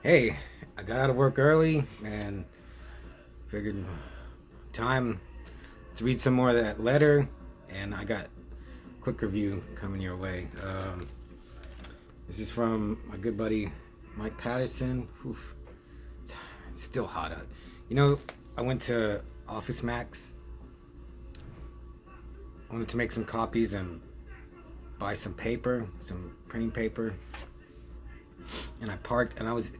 Hey, I got out of work early and figured time to read some more of that letter, and I got a quick review coming your way. This is from my good buddy Mike Patterson. Oof, it's still hot out. You know, I went to Office Max. I wanted to make some copies and buy some paper, some printing paper, and I parked, and I was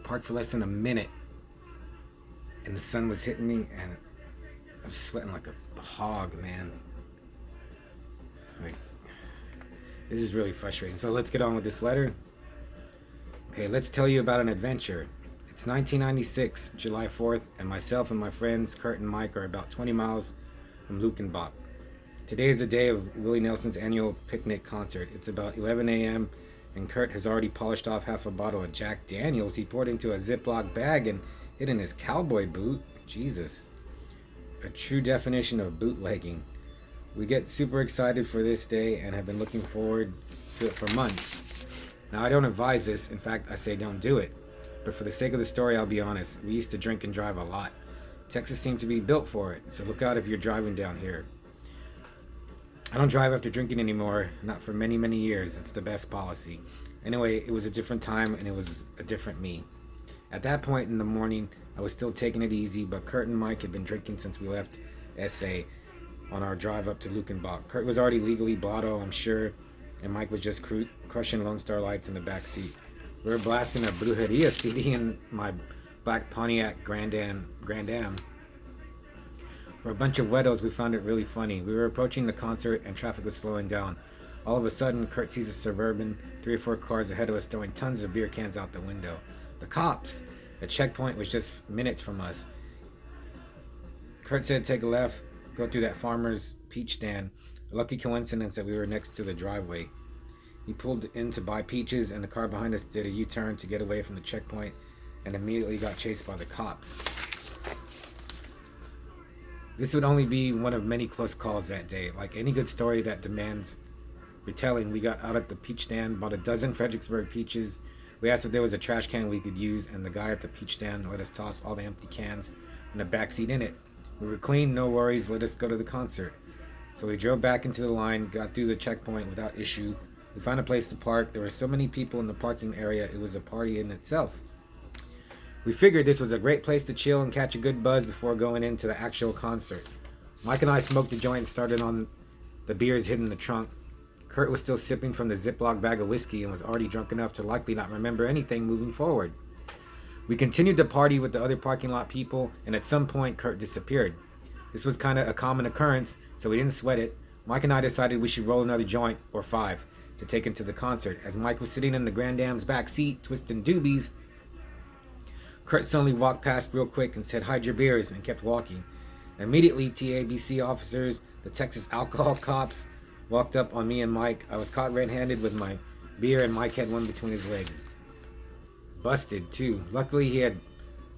parked for less than a minute, and the sun was hitting me, and I was sweating like a hog, man. Like, this is really frustrating. So let's get on with this letter. Okay, let's tell you about an adventure. It's 1996, July 4th, and myself and my friends Kurt and Mike are about 20 miles from Lukin. Today is the day of Willie Nelson's annual picnic concert. It's about 11 a.m., and Kurt has already polished off half a bottle of Jack Daniels he poured into a Ziploc bag and hid in his cowboy boot. Jesus. A true definition of bootlegging. We get super excited for this day and have been looking forward to it for months. Now, I don't advise this. In fact, I say don't do it. But for the sake of the story, I'll be honest. We used to drink and drive a lot. Texas seemed to be built for it, so look out if you're driving down here. I don't drive after drinking anymore, not for many, many years. It's the best policy. Anyway, it was a different time and it was a different me. At that point in the morning, I was still taking it easy, but Kurt and Mike had been drinking since we left SA on our drive up to Lukenbach. Kurt was already legally blotto, I'm sure, and Mike was just crushing Lone Star Lights in the back seat. We were blasting a Brujeria CD in my black Pontiac Grand Am. For a bunch of weirdos, we found it really funny. We were approaching the concert and traffic was slowing down. All of a sudden, Kurt sees a Suburban, 3 or 4 cars ahead of us throwing tons of beer cans out the window. The cops! The checkpoint was just minutes from us. Kurt said take a left, go through that farmer's peach stand. A lucky coincidence that we were next to the driveway. He pulled in to buy peaches and the car behind us did a U-turn to get away from the checkpoint and immediately got chased by the cops. This would only be one of many close calls that day. Like any good story that demands retelling, we got out at the peach stand, bought a dozen Fredericksburg peaches. We asked if there was a trash can we could use, and the guy at the peach stand let us toss all the empty cans in the backseat in it. We were clean, no worries, let us go to the concert. So we drove back into the line, got through the checkpoint without issue. We found a place to park. There were so many people in the parking area, it was a party in itself. We figured this was a great place to chill and catch a good buzz before going into the actual concert. Mike and I smoked a joint and started on the beers hidden in the trunk. Kurt was still sipping from the Ziploc bag of whiskey and was already drunk enough to likely not remember anything moving forward. We continued to party with the other parking lot people, and at some point Kurt disappeared. This was kind of a common occurrence, so we didn't sweat it. Mike and I decided we should roll another joint, or 5, to take him to the concert. As Mike was sitting in the Grand Am's back seat, twisting doobies, Kurt suddenly walked past real quick and said, "Hide your beers," and kept walking. Immediately, TABC officers, the Texas alcohol cops, walked up on me and Mike. I was caught red-handed with my beer, and Mike had one between his legs. Busted, too. Luckily, he had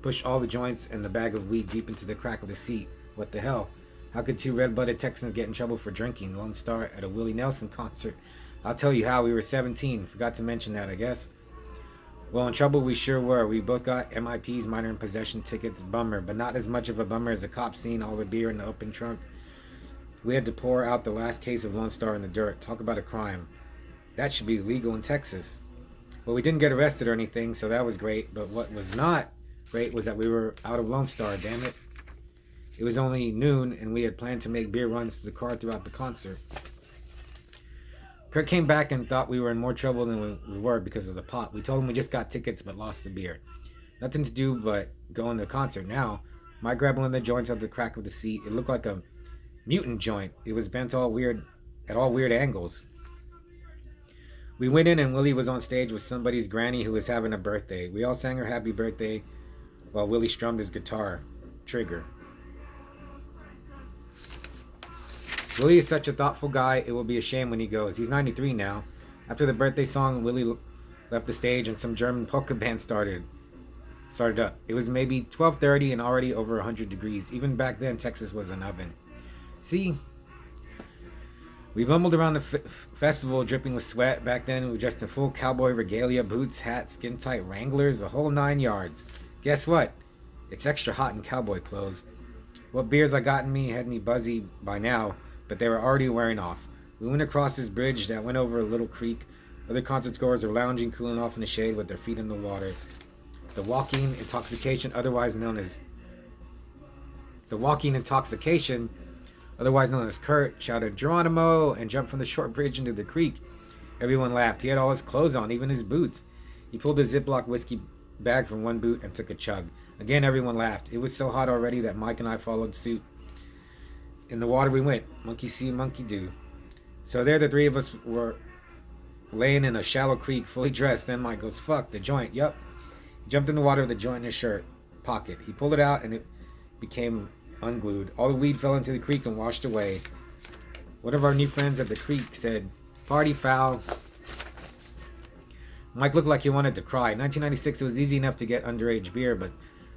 pushed all the joints and the bag of weed deep into the crack of the seat. What the hell? How could 2 red-blooded Texans get in trouble for drinking Lone Star at a Willie Nelson concert? I'll tell you how. We were 17. Forgot to mention that, I guess. Well, in trouble we sure were. We both got MIPs, minor in possession tickets. Bummer, but not as much of a bummer as the cops seeing all the beer in the open trunk. We had to pour out the last case of Lone Star in the dirt. Talk about a crime. That should be legal in Texas. Well, we didn't get arrested or anything, so that was great. But what was not great was that we were out of Lone Star, damn it. It was only noon, and we had planned to make beer runs to the car throughout the concert. Kurt came back and thought we were in more trouble than we were because of the pot. We told him we just got tickets but lost the beer. Nothing to do but go in the concert now. Mike grabbed one of the joints out of the crack of the seat. It looked like a mutant joint. It was bent all weird at all weird angles. We went in and Willie was on stage with somebody's granny who was having a birthday. We all sang her happy birthday while Willie strummed his guitar. Trigger. Willie is such a thoughtful guy, it will be a shame when he goes. He's 93 now. After the birthday song, Willie left the stage and some German polka band started up. It was maybe 12:30 and already over 100 degrees. Even back then, Texas was an oven. See, We bumbled around the festival, dripping with sweat. Back then, we were dressed in full cowboy regalia, boots, hats, skin-tight Wranglers, the whole 9 yards. Guess what? It's extra hot in cowboy clothes. What beers I got in me had me buzzy by now, but they were already wearing off. We went across this bridge that went over a little creek. Other concert goers were lounging, cooling off in the shade with their feet in the water. The walking intoxication, otherwise known as Kurt, shouted Geronimo and jumped from the short bridge into the creek. Everyone laughed. He had all his clothes on, even his boots. He pulled a Ziploc whiskey bag from one boot and took a chug. Again, everyone laughed. It was so hot already that Mike and I followed suit. In the water we went. Monkey see, monkey do. So there the three of us were laying in a shallow creek, fully dressed. Then Mike goes, fuck, the joint. Yup. He jumped in the water with the joint in his shirt pocket. He pulled it out and it became unglued. All the weed fell into the creek and washed away. One of our new friends at the creek said, party foul. Mike looked like he wanted to cry. In 1996, it was easy enough to get underage beer, but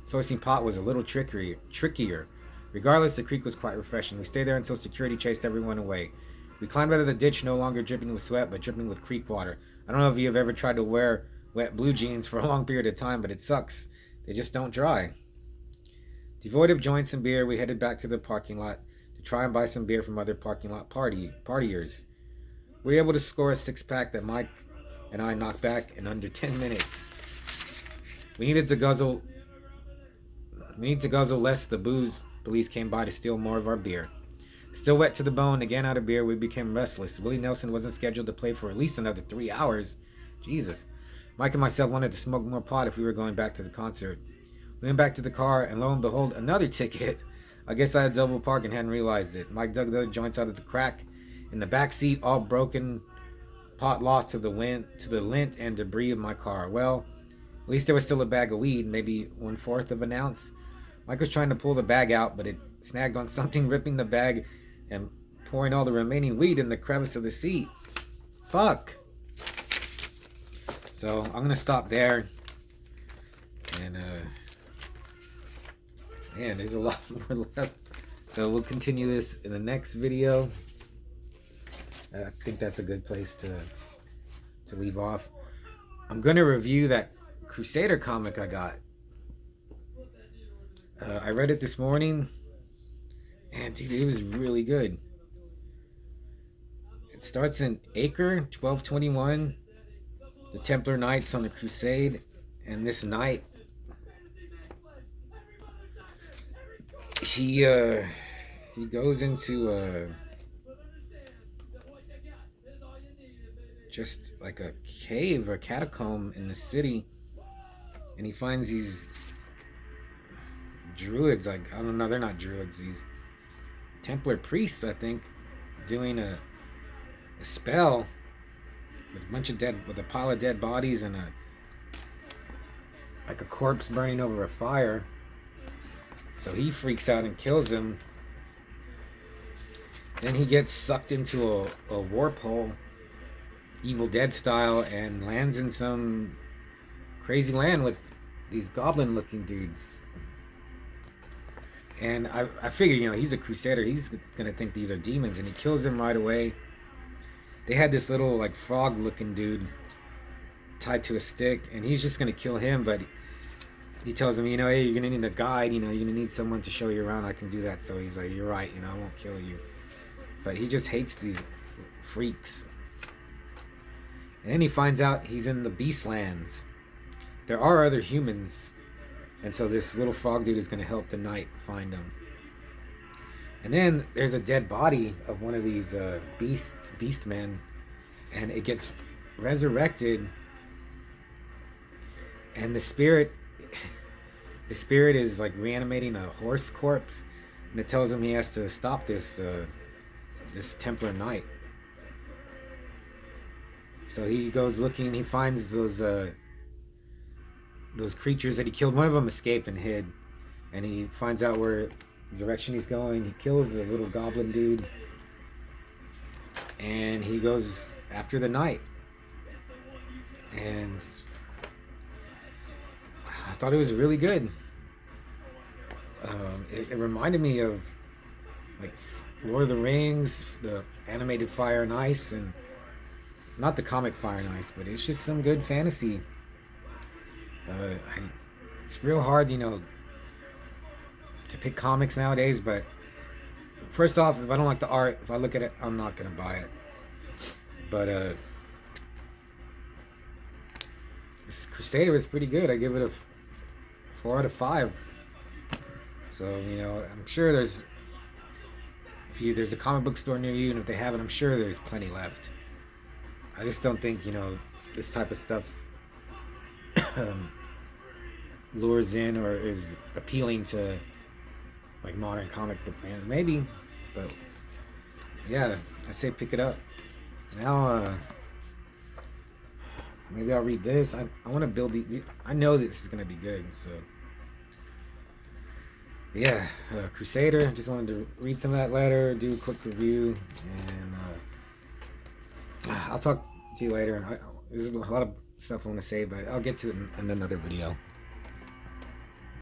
sourcing pot was a little trickier. Regardless, the creek was quite refreshing. We stayed there until security chased everyone away. We climbed out of the ditch, no longer dripping with sweat, but dripping with creek water. I don't know if you have ever tried to wear wet blue jeans for a long period of time, but it sucks. They just don't dry. Devoid of joints and beer, we headed back to the parking lot to try and buy some beer from other parking lot partiers. We were able to score a 6-pack that Mike and I knocked back in under 10 minutes. We needed to guzzle lest the booze police came by to steal more of our beer. Still wet to the bone, again out of beer, we became restless. Willie Nelson wasn't scheduled to play for at least another 3 hours. Jesus. Mike and myself wanted to smoke more pot if we were going back to the concert. We went back to the car, and lo and behold, another ticket. I guess I had double park and hadn't realized it. Mike dug the other joints out of the crack in the back seat, all broken, pot lost to the lint and debris of my car. Well, at least there was still a bag of weed, maybe 1/4 of an ounce. Mike was trying to pull the bag out, but it snagged on something, ripping the bag and pouring all the remaining weed in the crevice of the seat. Fuck. So I'm gonna stop there. And man, there's a lot more left. So we'll continue this in the next video. I think that's a good place to leave off. I'm gonna review that Crusader comic I got. I read it this morning, and dude, it was really good. It starts in Acre 1221. The Templar Knights on the crusade, and this knight, he goes into just like a cave or catacomb in the city, and he finds these druids, like, I don't know, they're not druids, these Templar priests, I think, doing a spell with a pile of dead bodies and a corpse burning over a fire. So he freaks out and kills him. Then he gets sucked into a warp hole, Evil Dead style, and lands in some crazy land with these goblin looking dudes. And I figure, he's a crusader, he's gonna think these are demons, and he kills them right away. They had this little like frog looking dude tied to a stick, and he's just gonna kill him, but he tells him, hey, you're gonna need a guide, you're gonna need someone to show you around. I can do that. So he's like, you're right, I won't kill you. But he just hates these freaks. And then he finds out he's in the Beastlands. There are other humans, and so this little frog dude is gonna help the knight find them. And then there's a dead body of one of these beast men, and it gets resurrected, and the spirit is like reanimating a horse corpse, and it tells him he has to stop this Templar knight. So he goes looking, he finds those creatures that he killed. One of them escaped and hid, and he finds out where direction he's going. He kills the little goblin dude, and he goes after the knight. And I thought it was really good. It reminded me of like Lord of the Rings, the animated Fire and Ice, and not the comic Fire and Ice, but it's just some good fantasy. It's real hard, to pick comics nowadays, but first off, if I don't like the art, if I look at it, I'm not gonna buy it. But this Crusader is pretty good. I give it a 4 out of 5. So I'm sure there's a comic book store near you, and if they have it, I'm sure there's plenty left. I just don't think this type of stuff lures in or is appealing to like modern comic book fans. Maybe, but yeah, I say pick it up. Now maybe I'll read this. I want to build these. I know this is gonna be good, so yeah. Crusader. Just wanted to read some of that letter, do a quick review, and I'll talk to you later. There's a lot of stuff I want to say, but I'll get to it in another video.